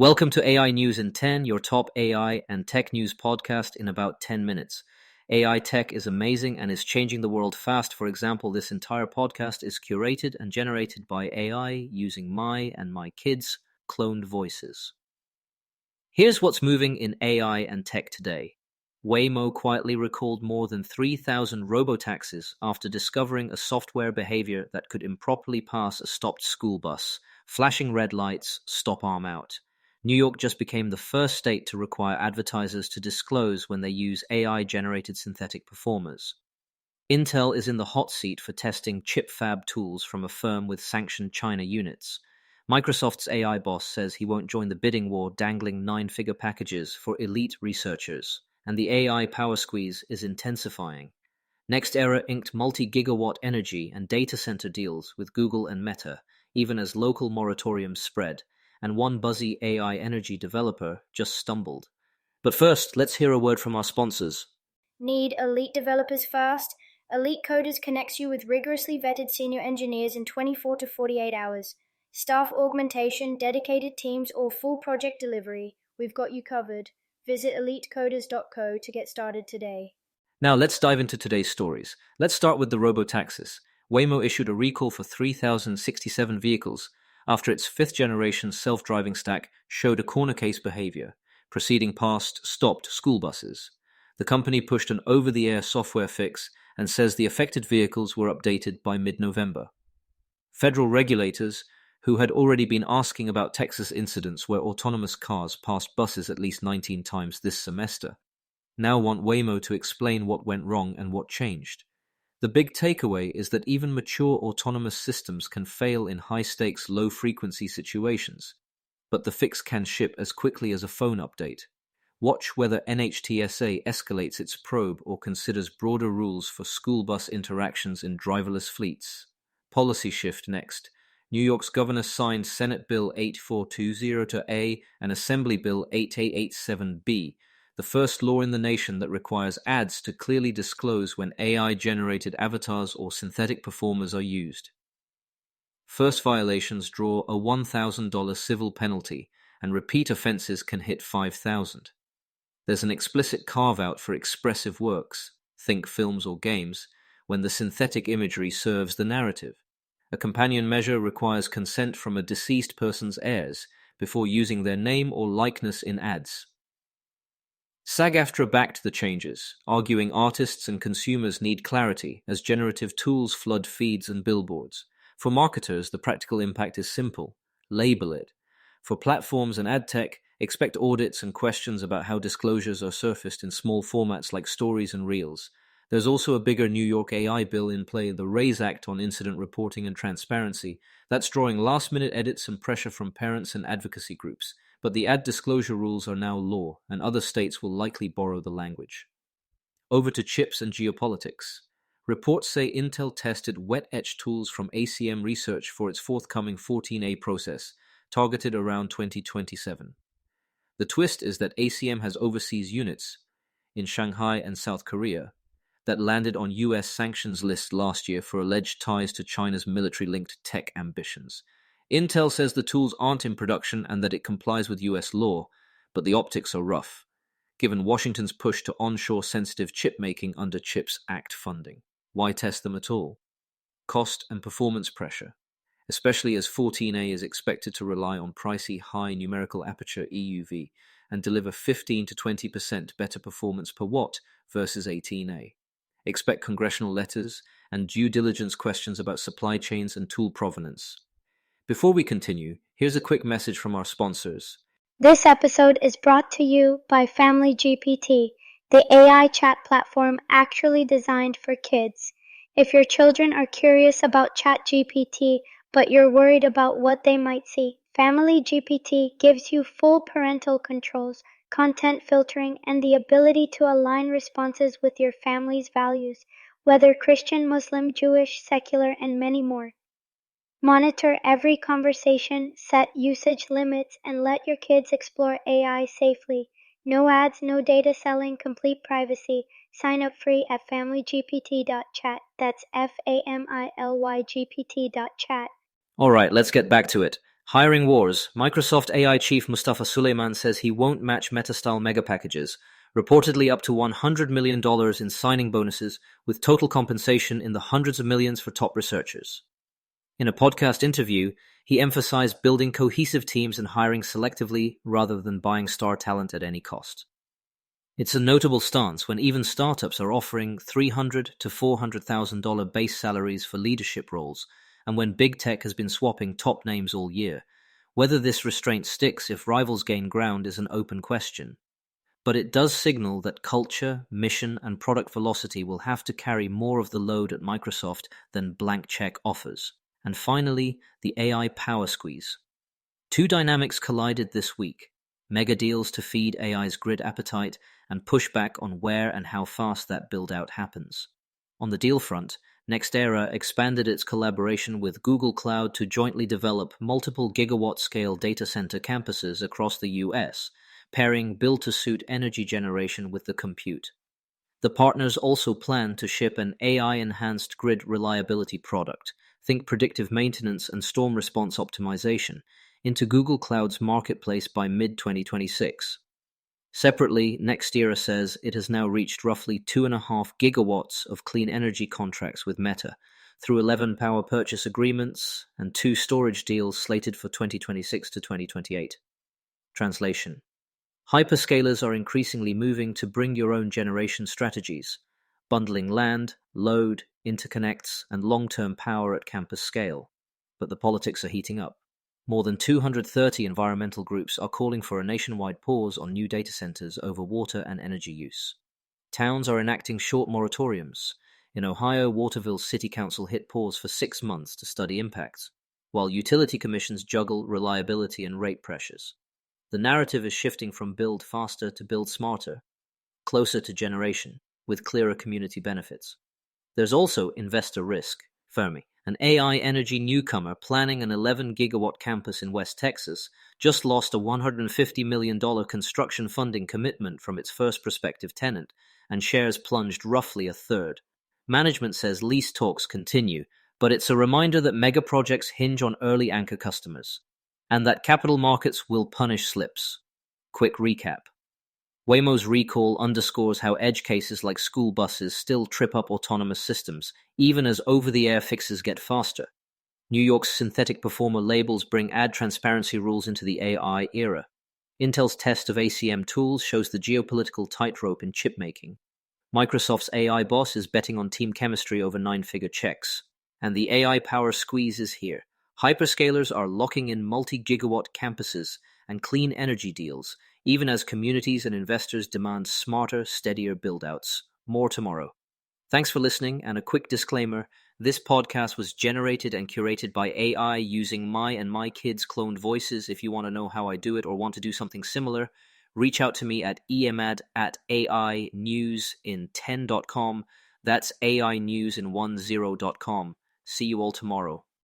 Welcome to AI News in 10, your top AI and tech news podcast in about 10 minutes. AI tech is amazing and is changing the world fast. For example, this entire podcast is curated and generated by AI using my and my kids' cloned voices. Here's what's moving in AI and tech today. Waymo quietly recalled more than 3,000 robotaxis after discovering a software behavior that could improperly pass a stopped school bus, flashing red lights, stop arm out. New York just became the first state to require advertisers to disclose when they use AI-generated synthetic performers. Intel is in the hot seat for testing chip fab tools from a firm with sanctioned China units. Microsoft's AI boss says he won't join the bidding war dangling nine-figure packages for elite researchers, and the AI power squeeze is intensifying. NextEra inked multi-gigawatt energy and data center deals with Google and Meta, even as local moratoriums spread, and one buzzy AI energy developer just stumbled. But first, let's hear a word from our sponsors. Need elite developers fast? Elite Coders connects you with rigorously vetted senior engineers in 24 to 48 hours. Staff augmentation, dedicated teams, or full project delivery, we've got you covered. Visit elitecoders.co to get started today. Now let's dive into today's stories. Let's start with the Robotaxis. Waymo issued a recall for 3,067 vehicles after its fifth-generation self-driving stack showed a corner case behavior, proceeding past stopped school buses. The company pushed an over-the-air software fix and says the affected vehicles were updated by mid-November. Federal regulators, who had already been asking about Texas incidents where autonomous cars passed buses at least 19 times this semester, now want Waymo to explain what went wrong and what changed. The big takeaway is that even mature autonomous systems can fail in high-stakes, low-frequency situations, but the fix can ship as quickly as a phone update. Watch whether NHTSA escalates its probe or considers broader rules for school bus interactions in driverless fleets. Policy shift next. New York's governor signed Senate Bill 8420-A and Assembly Bill 8887-B, the first law in the nation that requires ads to clearly disclose when AI-generated avatars or synthetic performers are used. First violations draw a $1,000 civil penalty, and repeat offenses can hit $5,000. There's an explicit carve-out for expressive works, think films or games, when the synthetic imagery serves the narrative. A companion measure requires consent from a deceased person's heirs before using their name or likeness in ads. SAG-AFTRA backed the changes, arguing artists and consumers need clarity as generative tools flood feeds and billboards. For marketers, the practical impact is simple: label it. For platforms and ad tech, expect audits and questions about how disclosures are surfaced in small formats like stories and reels. There's also a bigger New York AI bill in play, the RAISE Act on Incident Reporting and Transparency, that's drawing last-minute edits and pressure from parents and advocacy groups. But the ad disclosure rules are now law, and other states will likely borrow the language. Over to chips and geopolitics. Reports say Intel tested wet-etch tools from ACM Research for its forthcoming 14A process, targeted around 2027. The twist is that ACM has overseas units in Shanghai and South Korea that landed on US sanctions lists last year for alleged ties to China's military-linked tech ambitions. Intel says the tools aren't in production and that it complies with US law, but the optics are rough, given Washington's push to onshore sensitive chip making under CHIPS Act funding. Why test them at all? Cost and performance pressure, especially as 14A is expected to rely on pricey high numerical aperture EUV and deliver 15 to 20% better performance per watt versus 18A. Expect congressional letters and due diligence questions about supply chains and tool provenance. Before we continue, here's a quick message from our sponsors. This episode is brought to you by Family GPT, the AI chat platform actually designed for kids. If your children are curious about ChatGPT, but you're worried about what they might see, Family GPT gives you full parental controls, content filtering, and the ability to align responses with your family's values, whether Christian, Muslim, Jewish, secular, and many more. Monitor every conversation, set usage limits, and let your kids explore AI safely. No ads, no data selling, complete privacy. Sign up free at familygpt.chat. That's FAMILYGPT.chat. All right, let's get back to it. Hiring wars. Microsoft AI chief Mustafa Suleyman says he won't match Meta-style mega packages, reportedly up to $100 million in signing bonuses, with total compensation in the hundreds of millions for top researchers. In a podcast interview, he emphasized building cohesive teams and hiring selectively rather than buying star talent at any cost. It's a notable stance when even startups are offering $300,000 to $400,000 base salaries for leadership roles, and when big tech has been swapping top names all year. Whether this restraint sticks if rivals gain ground is an open question. But it does signal that culture, mission, and product velocity will have to carry more of the load at Microsoft than blank check offers. And finally, the AI power squeeze. Two dynamics collided this week: mega deals to feed AI's grid appetite and pushback on where and how fast that build-out happens. On the deal front, NextEra expanded its collaboration with Google Cloud to jointly develop multiple gigawatt-scale data center campuses across the US, pairing build-to-suit energy generation with the compute. The partners also plan to ship an AI-enhanced grid reliability product, think predictive maintenance and storm response optimization, into Google Cloud's marketplace by mid-2026. Separately, NextEra says it has now reached roughly 2.5 gigawatts of clean energy contracts with Meta, through 11 power purchase agreements and 2 storage deals slated for 2026 to 2028. Translation: hyperscalers are increasingly moving to bring-your-own generation strategies, bundling land, load, interconnects, and long-term power at campus scale. But the politics are heating up. More than 230 environmental groups are calling for a nationwide pause on new data centers over water and energy use. Towns are enacting short moratoriums. In Ohio, Waterville's city council hit pause for 6 months to study impacts, while utility commissions juggle reliability and rate pressures. The narrative is shifting from build faster to build smarter, closer to generation, with clearer community benefits. There's also investor risk. Fermi, an AI energy newcomer planning an 11-gigawatt campus in West Texas, just lost a $150 million construction funding commitment from its first prospective tenant, and shares plunged roughly a third. Management says lease talks continue, but it's a reminder that mega projects hinge on early anchor customers, and that capital markets will punish slips. Quick recap. Waymo's recall underscores how edge cases like school buses still trip up autonomous systems, even as over-the-air fixes get faster. New York's synthetic performer labels bring ad transparency rules into the AI era. Intel's test of ACM tools shows the geopolitical tightrope in chip making. Microsoft's AI boss is betting on team chemistry over 9-figure checks. And the AI power squeeze is here. Hyperscalers are locking in multi-gigawatt campuses and clean energy deals, even as communities and investors demand smarter, steadier build-outs. More tomorrow. Thanks for listening, and a quick disclaimer: this podcast was generated and curated by AI using my and my kids' cloned voices. If you want to know how I do it or want to do something similar, reach out to me at emad@ainewsin10.com. That's AI news in 10.com. See you all tomorrow.